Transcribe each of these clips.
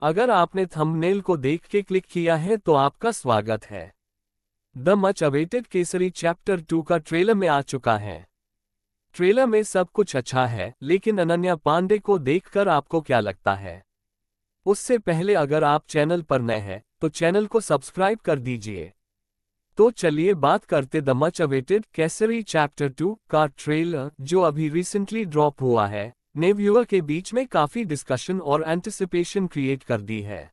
अगर आपने थंबनेल को देख के क्लिक किया है तो आपका स्वागत है। The much awaited Kesari chapter 2 का ट्रेलर में आ चुका है। ट्रेलर में सब कुछ अच्छा है, लेकिन अनन्या पांडे को देखकर आपको क्या लगता है? उससे पहले अगर आप चैनल पर नए हैं तो चैनल को सब्सक्राइब कर दीजिए। तो चलिए बात करते the much awaited Kesari chapter 2 का ट्रेलर, जो अभी रिसेंटली ड्रॉप हुआ है, ने व्यूअर के बीच में काफी डिस्कशन और एंटिसिपेशन क्रिएट कर दी है।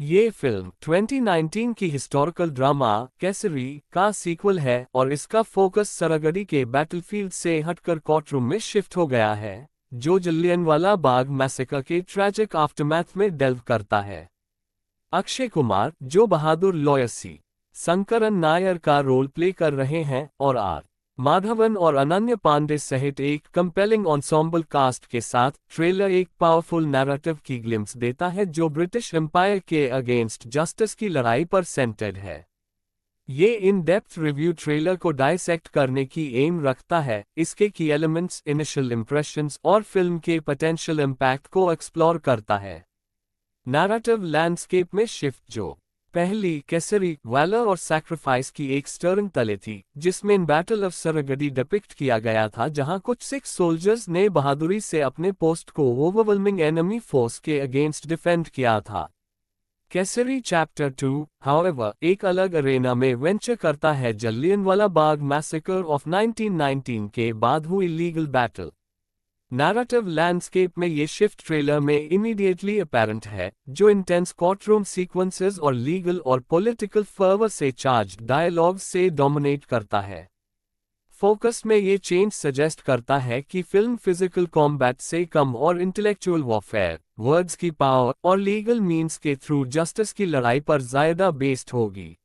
ये फिल्म 2019 की हिस्टोरिकल ड्रामा केसरी का सीक्वल है और इसका फोकस सरगढ़ी के बैटलफील्ड से हटकर कोर्टरूम में शिफ्ट हो गया है, जो जलियांवाला बाग मैसेकर के ट्रैजिक आफ्टरमैथ में डेल्व करता है। अक्षय कुमार, जो बहादुर लॉयर सी शंकरन नायर का रोल प्ले कर रहे हैं, और आर माधवन और अनन्या पांडे सहित एक कंपेलिंग एंसेम्बल कास्ट के साथ ट्रेलर एक पावरफुल नैरेटिव की ग्लिम्स देता है जो ब्रिटिश एम्पायर के अगेंस्ट जस्टिस की लड़ाई पर सेंटर्ड है। ये इन डेप्थ रिव्यू ट्रेलर को डाइसेक्ट करने की एम रखता है, इसके की एलिमेंट्स, इनिशियल इंप्रेशंस और फिल्म के पोटेंशियल इम्पैक्ट को एक्सप्लोर करता है। नैरेटिव लैंडस्केप में शिफ्ट, जो पहली केसरी वैलर और सैक्रिफाइस की एक स्टर्न तले थी, जिसमें बैटल ऑफ सरगढ़ी डिपिक्ट किया गया था, जहां कुछ सिख सोल्जर्स ने बहादुरी से अपने पोस्ट को ओवरवेलमिंग एनिमी फोर्स के अगेंस्ट डिफेंड किया था। केसरी चैप्टर 2, हाउएवर, एक अलग अरेना में वेंचर करता है जलियांवाला बाग मैसेकर ऑफ 1919 के बाद हुई लीगल बैटल। नैरेटिव लैंडस्केप में ये शिफ्ट ट्रेलर में इमीडिएटली अपैरेंट है, जो इंटेंस कोर्टरूम सीक्वेंसेस और लीगल और पॉलिटिकल फर्वर से चार्ज्ड डायलॉग से डोमिनेट करता है। फोकस में ये चेंज सजेस्ट करता है कि फिल्म फिजिकल कॉम्बैट से कम और इंटेलेक्चुअल वॉरफेयर, वर्ड्स की पावर और लीगल मीन्स के थ्रू जस्टिस की लड़ाई पर ज्यादा बेस्ड होगी।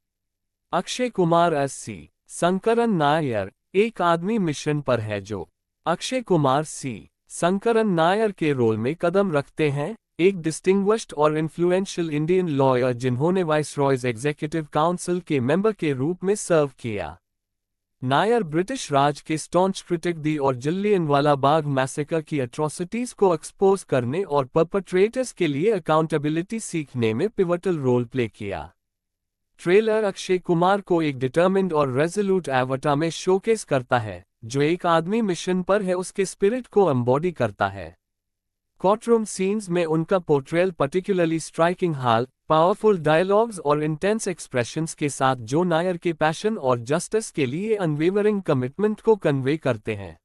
अक्षय कुमार एस सी शंकरन नायर एक आदमी मिशन पर है, जो अक्षय कुमार सी शंकरन नायर के रोल में कदम रखते हैं, एक डिस्टिंग्विश्ड और इन्फ्लुएंशियल इंडियन लॉयर जिन्होंने वाइसरॉयज एग्जीक्यूटिव काउंसिल के मेंबर के रूप में सर्व किया। नायर ब्रिटिश राज के स्टॉन्च क्रिटिक दी और जलियांवाला बाग मैसेकर की एट्रोसिटीज को एक्सपोज करने और परपेट्रेटर्स के लिए अकाउंटेबिलिटी सीखने में पिवटल रोल प्ले किया। ट्रेलर अक्षय कुमार को एक डिटर्मिन्ड और रेजोल्यूट एवटार में शोकेस करता है, जो एक आदमी मिशन पर है, उसके स्पिरिट को एम्बॉडी करता है। कोर्टरूम सीन्स में उनका पोर्ट्रेयल पर्टिकुलरली स्ट्राइकिंग हाल, पावरफुल डायलॉग्स और इंटेंस एक्सप्रेशंस के साथ, जो नायर के पैशन और जस्टिस के लिए अनवेवरिंग कमिटमेंट को कन्वे करते हैं।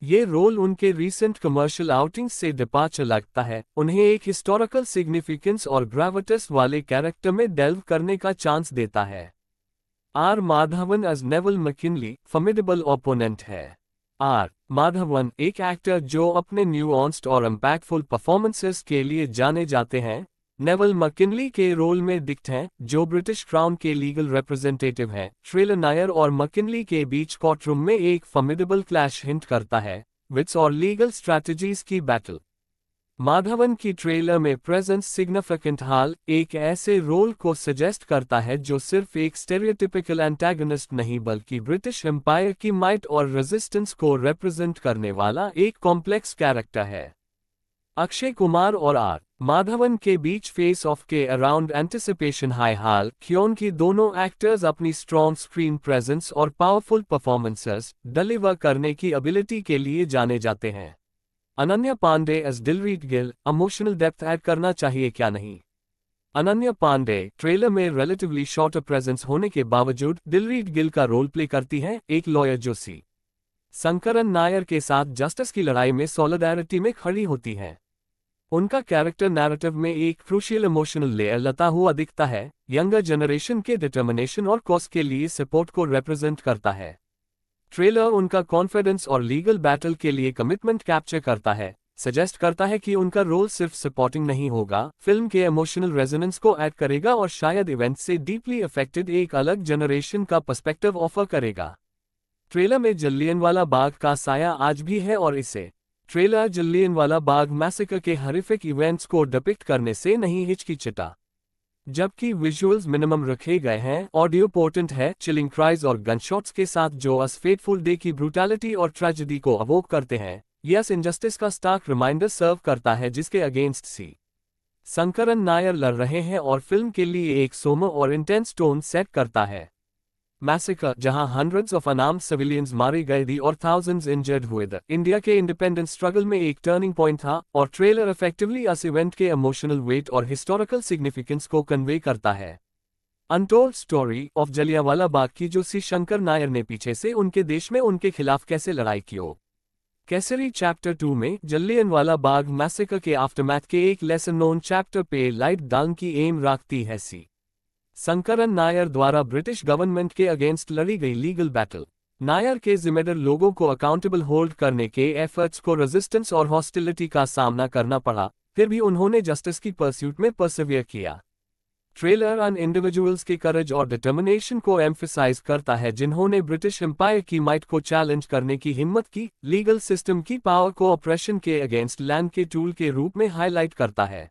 ये रोल उनके रीसेंट कमर्शियल आउटिंग्स से डिपार्चर लगता है, उन्हें एक हिस्टोरिकल सिग्निफिकेंस और ग्रेविtas वाले कैरेक्टर में डेल्व करने का चांस देता है। R Madhavan as naval McKinley formidable opponent है। आर माधवन एक एक्टर जो अपने न्यूआंस्ड और इम्पैक्टफुल परफॉर्मेंसेस के लिए जाने जाते हैं। नेवल मैकिनली के रोल में दिखते हैं, जो ब्रिटिश क्राउन के लीगल रिप्रेजेंटेटिव हैं। ट्रेलर नायर और मैकिनली के बीच कोर्टरूम में एक फॉर्मिडेबल क्लैश हिंट करता है, विट्स और लीगल स्ट्रैटेजीज की बैटल। माधवन की ट्रेलर में प्रेजेंस सिग्निफिकेंट हाल एक ऐसे रोल को सजेस्ट करता है जो सिर्फ एक स्टेरियोटिपिकल एंटागनिस्ट नहीं, बल्कि ब्रिटिश एम्पायर की माइट और रेजिस्टेंस को रिप्रेजेंट करने वाला एक कॉम्प्लेक्स कैरेक्टर है। अक्षय कुमार और आर माधवन के बीच फेस ऑफ के अराउंड एंटिसिपेशन हाई हाल, क्योंकि दोनों एक्टर्स अपनी स्ट्रॉन्ग स्क्रीन प्रेजेंस और पावरफुल परफॉर्मेंसेस डिलीवर करने की एबिलिटी के लिए जाने जाते हैं। Ananya Pandey as Dilreet Gill, emotional depth add करना चाहिए क्या नहीं? अनन्या पांडे ट्रेलर में रिलेटिवली शॉर्टर प्रेजेंस होने के बावजूद दिलरीत गिल का रोल प्ले करती हैं, एक लॉयर जो सी शंकरन नायर के साथ जस्टिस की लड़ाई में सॉलिडेरिटी में खड़ी होती हैं। उनका कैरेक्टर नैरेटिव में एक क्रूशियल इमोशनल लेयर लता हुआ दिखता है, यंगर जनरेशन के डिटर्मिनेशन और कॉज के लिए सपोर्ट को रिप्रेजेंट करता है। ट्रेलर उनका कॉन्फिडेंस और लीगल बैटल के लिए कमिटमेंट कैप्चर करता है, सजेस्ट करता है कि उनका रोल सिर्फ सपोर्टिंग नहीं होगा, फिल्म के इमोशनल रेजोनेंस को ऐड करेगा और शायद इवेंट से डीपली अफेक्टेड एक अलग जनरेशन का पर्सपेक्टिव ऑफर करेगा। ट्रेलर में जलियांवाला बाग का साया आज भी है और इसे ट्रेलर जलियांवाला बाग मैसेकर के हॉरिफिक इवेंट्स को डिपिक्ट करने से नहीं हिचकिचाता। जबकि विजुअल्स मिनिमम रखे गए हैं, ऑडियो पोर्टेंट है, चिलिंग क्राइज और गनशॉट्स के साथ, जो अस फेटफुल डे की ब्रूटैलिटी और ट्रेजेडी को अवोक करते हैं। यस इनजस्टिस का स्टार्क रिमाइंडर सर्व करता है, जिसके अगेंस्ट सी शंकरन नायर लड़ रहे हैं और फिल्म के लिए एक सोमर और इंटेंस टोन सेट करता है। मैसेकर, जहां हंड्रेड्स ऑफ अनार्म्ड सिविलियंस मारे गए थी और थाउजेंड्स इंजर्ड हुए थे, इंडिया के इंडिपेंडेंस स्ट्रगल में एक टर्निंग पॉइंट था, और ट्रेलर इफेक्टिवली इस इवेंट के इमोशनल वेट और हिस्टोरिकल सिग्निफिकेंस को कन्वे करता है। Untold story of Jallianwala Bagh की, जो सी शंकर नायर ने पीछे से उनके देश में उनके खिलाफ कैसे लड़ाई की हो। केसरी चैप्टर 2 में जलियांवाला बाग मैसेकर के आफ्टरमैथ के एक लेसन नोन चैप्टर पे लाइट डालने की एम रखती है। सी शंकरन नायर द्वारा ब्रिटिश गवर्नमेंट के अगेंस्ट लड़ी गई लीगल बैटल। नायर के जिम्मेदार लोगों को अकाउंटेबल होल्ड करने के एफर्ट्स को रेजिस्टेंस और हॉस्टिलिटी का सामना करना पड़ा, फिर भी उन्होंने जस्टिस की परस्यूट में परसिवियर किया। ट्रेलर अन इंडिविजुअल्स के करेज और डिटर्मिनेशन को एम्फसाइज करता है, जिन्होंने ब्रिटिश एम्पायर की माइट को चैलेंज करने की हिम्मत की। लीगल सिस्टम की पावर को ऑपरेशन के अगेंस्ट लैंड के टूल के रूप में हाईलाइट करता है।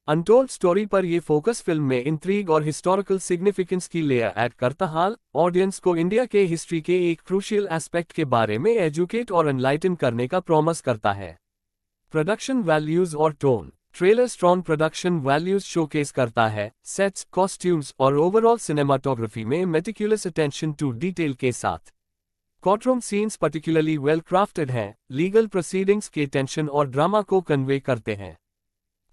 अनटोल्ड स्टोरी पर यह फोकस फिल्म में इंट्रीग और हिस्टोरिकल सिग्निफिकेंस की लेयर ऐड करता हाल ऑडियंस को इंडिया के हिस्ट्री के एक क्रूशियल एस्पेक्ट के बारे में एजुकेट और एनलाइटन करने का प्रॉमिस करता है। प्रोडक्शन वैल्यूज और tone. Trailer strong production values showcase करता है, सेट्स, कॉस्ट्यूम्स और ओवरऑल सिनेमाटोग्राफी में मेटिकुलस अटेंशन टू डिटेल के साथ। Courtroom scenes particularly well crafted हैं, लीगल प्रोसीडिंग्स के टेंशन और ड्रामा को कन्वे करते हैं।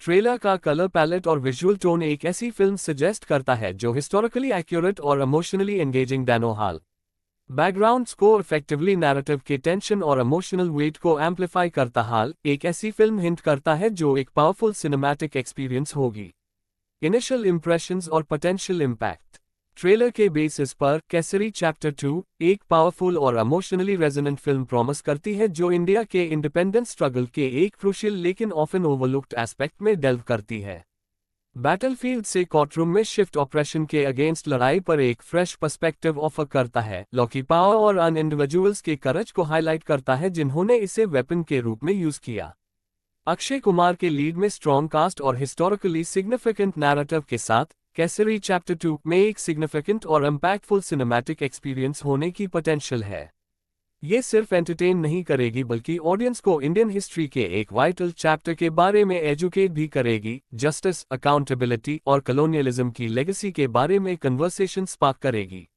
ट्रेलर का कलर पैलेट और विजुअल टोन एक ऐसी फिल्म सजेस्ट करता है जो हिस्टोरिकली एक्यूरेट और इमोशनली एंगेजिंग दोनों हाल। बैकग्राउंड स्कोर इफेक्टिवली नैरेटिव के टेंशन और इमोशनल वेट को एम्पलीफाई करता हाल एक ऐसी फिल्म हिंट करता है जो एक पावरफुल सिनेमैटिक एक्सपीरियंस होगी। इनिशियल इंप्रेशंस और पोटेंशियल इम्पैक्ट। ट्रेलर के बेसिस पर केसरी चैप्टर 2 एक पावरफुल और इमोशनली रेजोनेंट फिल्म प्रॉमिस करती है, जो इंडिया के इंडिपेंडेंस स्ट्रगल के एक क्रूशियल लेकिन ऑफन ओवरलुक्ड एस्पेक्ट में डेल्व करती है। बैटलफील्ड से कोर्टरूम में शिफ्ट ऑपरेशन के अगेंस्ट लड़ाई पर एक फ्रेश पर्सपेक्टिव ऑफर करता है। लॉकी पावर और अन इंडिविजुअल्स के करज को हाईलाइट करता है, जिन्होंने इसे वेपन के रूप में यूज किया। अक्षय कुमार के लीड में स्ट्रॉन्ग कास्ट और हिस्टोरिकली सिग्निफिकेंट नैरेटिव के साथ केसरी चैप्टर 2 में एक सिग्निफिकेंट और इम्पैक्टफुल सिनेमैटिक एक्सपीरियंस होने की पोटेंशियल है। ये सिर्फ एंटरटेन नहीं करेगी, बल्कि ऑडियंस को इंडियन हिस्ट्री के एक वाइटल चैप्टर के बारे में एजुकेट भी करेगी। जस्टिस, अकाउंटेबिलिटी और कॉलोनियलिज्म की लेगेसी के बारे में कन्वर्सेशन स्पार्क करेगी।